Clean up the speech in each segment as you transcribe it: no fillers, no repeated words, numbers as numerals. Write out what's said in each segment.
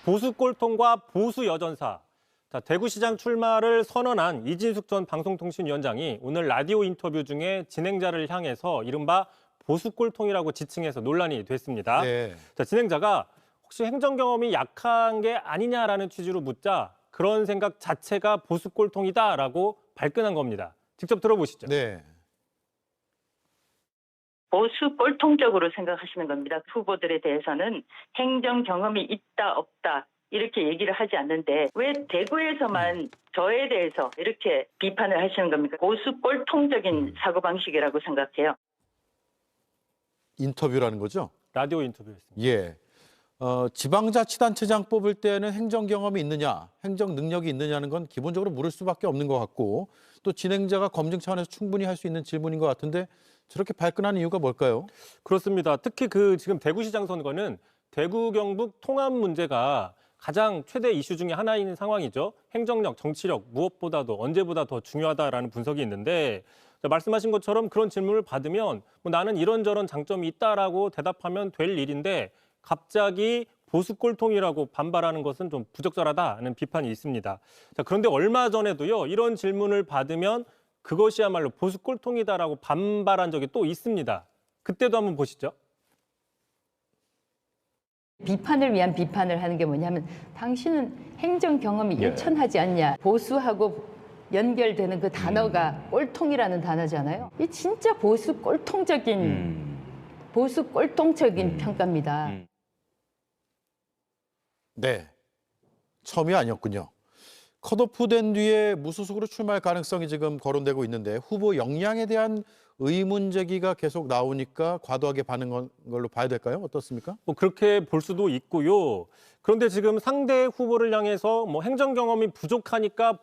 보수 꼴통과 보수 여전사. 자, 대구시장 출마를 선언한 이진숙 전 방송통신위원장이 오늘 라디오 인터뷰 중에 진행자를 향해서 이른바 보수 꼴통이라고 지칭해서 논란이 됐습니다. 네. 자, 진행자가 혹시 행정 경험이 약한 게 아니냐라는 취지로 묻자 그런 생각 자체가 보수 꼴통이다라고 발끈한 겁니다. 직접 들어보시죠. 네. 보수 꼴통적으로 생각하시는 겁니다. 후보들에 대해서는 행정 경험이 있다 없다 이렇게 얘기를 하지 않는데 왜 대구에서만 저에 대해서 이렇게 비판을 하시는 겁니까? 보수 꼴통적인 사고방식이라고 생각해요. 인터뷰라는 거죠? 라디오 인터뷰였습니다. 예. 지방자치단체장 뽑을 때는 행정 경험이 있느냐, 행정 능력이 있느냐는 건 기본적으로 물을 수밖에 없는 것 같고 또 진행자가 검증 차원에서 충분히 할 수 있는 질문인 것 같은데 저렇게 발끈하는 이유가 뭘까요? 그렇습니다. 특히 지금 대구시장 선거는 대구 경북 통합 문제가 가장 최대 이슈 중에 하나인 상황이죠. 행정력, 정치력 무엇보다도 언제보다 더 중요하다라는 분석이 있는데 말씀하신 것처럼 그런 질문을 받으면 나는 이런저런 장점이 있다라고 대답하면 될 일인데 갑자기 보수 꼴통이라고 반발하는 것은 좀 부적절하다는 비판이 있습니다. 자, 그런데 얼마 전에도요. 이런 질문을 받으면 그것이야말로 보수 꼴통이다라고 반발한 적이 또 있습니다. 그때도 한번 보시죠. 비판을 위한 비판을 하는 게 뭐냐면 당신은 행정 경험이 일천하지 않냐. 보수하고 연결되는 그 단어가 꼴통이라는 단어잖아요. 이 진짜 보수 꼴통적인 평가입니다. 네. 처음이 아니었군요. 컷오프된 뒤에 무소속으로 출마할 가능성이 지금 거론되고 있는데 후보 역량에 대한 의문 제기가 계속 나오니까 과도하게 반응한 걸로 봐야 될까요? 어떻습니까? 그렇게 볼 수도 있고요. 그런데 지금 상대 후보를 향해서 행정 경험이 부족하니까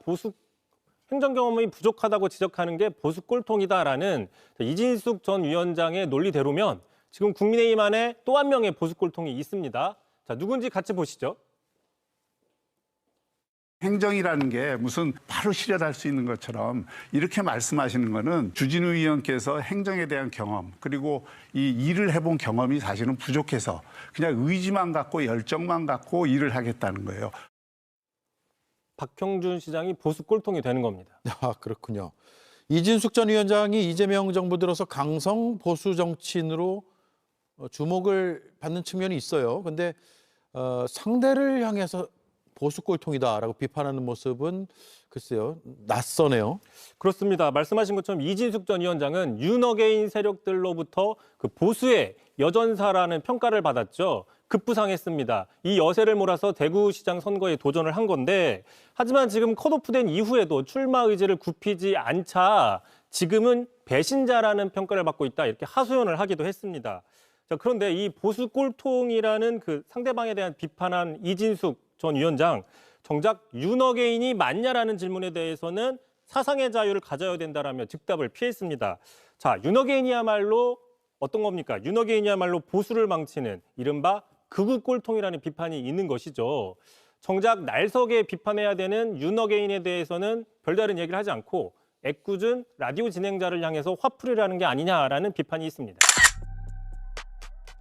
행정 경험이 부족하다고 지적하는 게 보수 꼴통이다라는 이진숙 전 위원장의 논리대로면 지금 국민의힘 안에 또 한 명의 보수 꼴통이 있습니다. 자, 누군지 같이 보시죠. 행정이라는 게 무슨 바로 실현할 수 있는 것처럼 이렇게 말씀하시는 거는 주진우 의원께서 행정에 대한 경험 그리고 이 일을 해본 경험이 사실은 부족해서 그냥 의지만 갖고 열정만 갖고 일을 하겠다는 거예요. 박형준 시장이 보수 꼴통이 되는 겁니다. 아, 그렇군요. 이진숙 전 위원장이 이재명 정부 들어서 강성 보수 정치인으로 주목을 받는 측면이 있어요. 근데 상대를 향해서 보수 꼴통이다라고 비판하는 모습은 글쎄요, 낯서네요. 그렇습니다. 말씀하신 것처럼 이진숙 전 위원장은 윤어게인 세력들로부터 그 보수의 여전사라는 평가를 받았죠. 급부상했습니다. 이 여세를 몰아서 대구시장 선거에 도전을 한 건데 하지만 지금 컷오프된 이후에도 출마 의지를 굽히지 않자 지금은 배신자라는 평가를 받고 있다 이렇게 하소연을 하기도 했습니다. 자, 그런데 이 보수 꼴통이라는 그 상대방에 대한 비판한 이진숙 전 위원장, 정작 윤어게인이 맞냐라는 질문에 대해서는 사상의 자유를 가져야 된다라며 즉답을 피했습니다. 자, 윤어게인이야말로 어떤 겁니까? 윤어게인이야말로 보수를 망치는 이른바 극우 꼴통이라는 비판이 있는 것이죠. 정작 날석에 비판해야 되는 윤어게인에 대해서는 별다른 얘기를 하지 않고 애꿎은 라디오 진행자를 향해서 화풀이라는 게 아니냐라는 비판이 있습니다.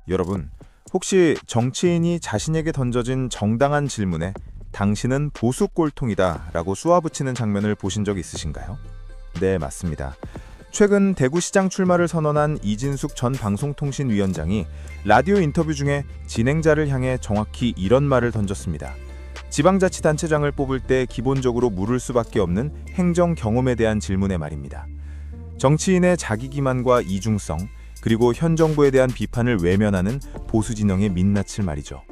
여러분, 혹시 정치인이 자신에게 던져진 정당한 질문에 당신은 보수 꼴통이다 라고 쏘아붙이는 장면을 보신 적 있으신가요? 네, 맞습니다. 최근 대구시장 출마를 선언한 이진숙 전 방송통신위원장이 라디오 인터뷰 중에 진행자를 향해 정확히 이런 말을 던졌습니다. 지방자치단체장을 뽑을 때 기본적으로 물을 수밖에 없는 행정 경험에 대한 질문에 말입니다. 정치인의 자기기만과 이중성, 그리고 현 정부에 대한 비판을 외면하는 보수 진영의 민낯을 말이죠.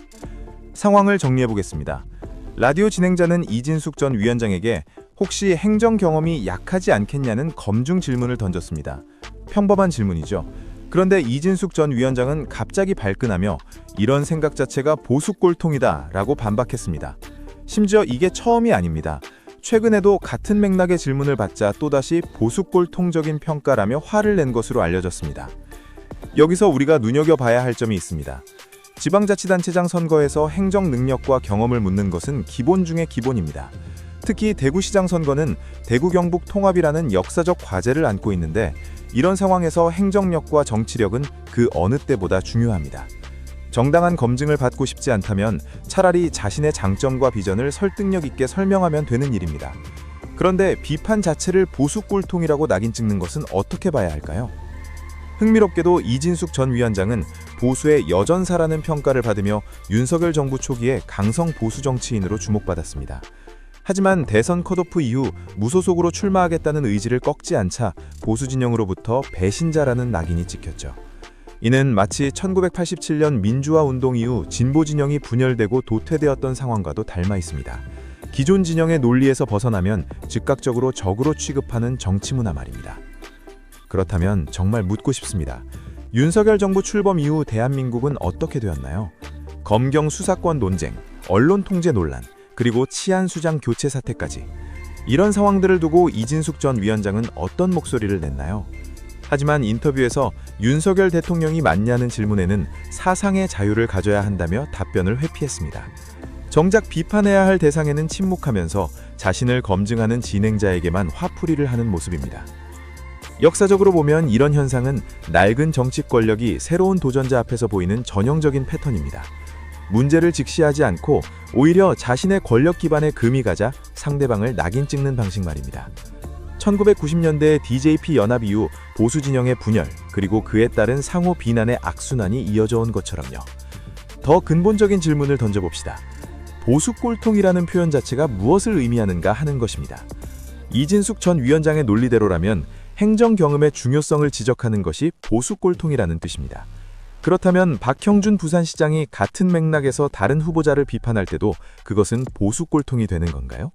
상황을 정리해보겠습니다. 라디오 진행자는 이진숙 전 위원장에게 혹시 행정 경험이 약하지 않겠냐는 검증 질문을 던졌습니다. 평범한 질문이죠. 그런데 이진숙 전 위원장은 갑자기 발끈하며 이런 생각 자체가 보수 꼴통이다 라고 반박했습니다. 심지어 이게 처음이 아닙니다. 최근에도 같은 맥락의 질문을 받자 또다시 보수 꼴통적인 평가라며 화를 낸 것으로 알려졌습니다. 여기서 우리가 눈여겨봐야 할 점이 있습니다. 지방자치단체장 선거에서 행정 능력과 경험을 묻는 것은 기본 중의 기본입니다. 특히 대구시장 선거는 대구 경북 통합이라는 역사적 과제를 안고 있는데 이런 상황에서 행정력과 정치력은 그 어느 때보다 중요합니다. 정당한 검증을 받고 싶지 않다면 차라리 자신의 장점과 비전을 설득력 있게 설명하면 되는 일입니다. 그런데 비판 자체를 보수 꼴통이라고 낙인 찍는 것은 어떻게 봐야 할까요? 흥미롭게도 이진숙 전 위원장은 보수의 여전사라는 평가를 받으며 윤석열 정부 초기에 강성 보수 정치인으로 주목받았습니다. 하지만 대선 컷오프 이후 무소속으로 출마하겠다는 의지를 꺾지 않자 보수 진영으로부터 배신자라는 낙인이 찍혔죠. 이는 마치 1987년 민주화 운동 이후 진보 진영이 분열되고 도태되었던 상황과도 닮아 있습니다. 기존 진영의 논리에서 벗어나면 즉각적으로 적으로 취급하는 정치 문화 말입니다. 그렇다면 정말 묻고 싶습니다. 윤석열 정부 출범 이후 대한민국은 어떻게 되었나요? 검경 수사권 논쟁, 언론 통제 논란, 그리고 치안 수장 교체 사태까지. 이런 상황들을 두고 이진숙 전 위원장은 어떤 목소리를 냈나요? 하지만 인터뷰에서 윤석열 대통령이 맞냐는 질문에는 사상의 자유를 가져야 한다며 답변을 회피했습니다. 정작 비판해야 할 대상에는 침묵하면서 자신을 검증하는 진행자에게만 화풀이를 하는 모습입니다. 역사적으로 보면 이런 현상은 낡은 정치 권력이 새로운 도전자 앞에서 보이는 전형적인 패턴입니다. 문제를 직시하지 않고 오히려 자신의 권력 기반에 금이 가자 상대방을 낙인 찍는 방식 말입니다. 1990년대 DJP 연합 이후 보수 진영의 분열, 그리고 그에 따른 상호 비난의 악순환이 이어져 온 것처럼요. 더 근본적인 질문을 던져봅시다. 보수 꼴통이라는 표현 자체가 무엇을 의미하는가 하는 것입니다. 이진숙 전 위원장의 논리대로라면 행정 경험의 중요성을 지적하는 것이 보수 꼴통이라는 뜻입니다. 그렇다면 박형준 부산시장이 같은 맥락에서 다른 후보자를 비판할 때도 그것은 보수 꼴통이 되는 건가요?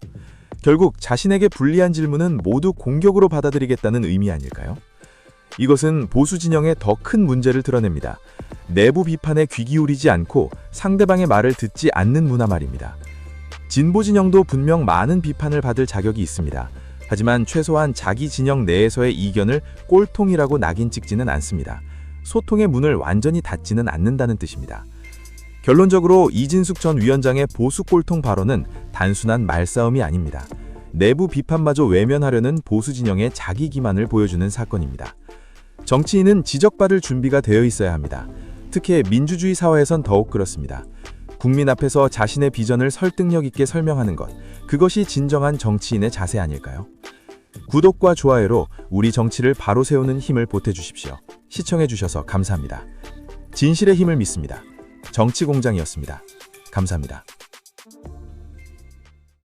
결국 자신에게 불리한 질문은 모두 공격으로 받아들이겠다는 의미 아닐까요? 이것은 보수 진영의 더 큰 문제를 드러냅니다. 내부 비판에 귀 기울이지 않고 상대방의 말을 듣지 않는 문화 말입니다. 진보 진영도 분명 많은 비판을 받을 자격이 있습니다. 하지만 최소한 자기 진영 내에서의 이견을 꼴통이라고 낙인 찍지는 않습니다. 소통의 문을 완전히 닫지는 않는다는 뜻입니다. 결론적으로 이진숙 전 위원장의 보수 꼴통 발언은 단순한 말싸움이 아닙니다. 내부 비판마저 외면하려는 보수 진영의 자기 기만을 보여주는 사건입니다. 정치인은 지적받을 준비가 되어 있어야 합니다. 특히 민주주의 사회에선 더욱 그렇습니다. 국민 앞에서 자신의 비전을 설득력 있게 설명하는 것, 그것이 진정한 정치인의 자세 아닐까요? 구독과 좋아요로 우리 정치를 바로 세우는 힘을 보태주십시오. 시청해주셔서 감사합니다. 진실의 힘을 믿습니다. 정치공장이었습니다. 감사합니다.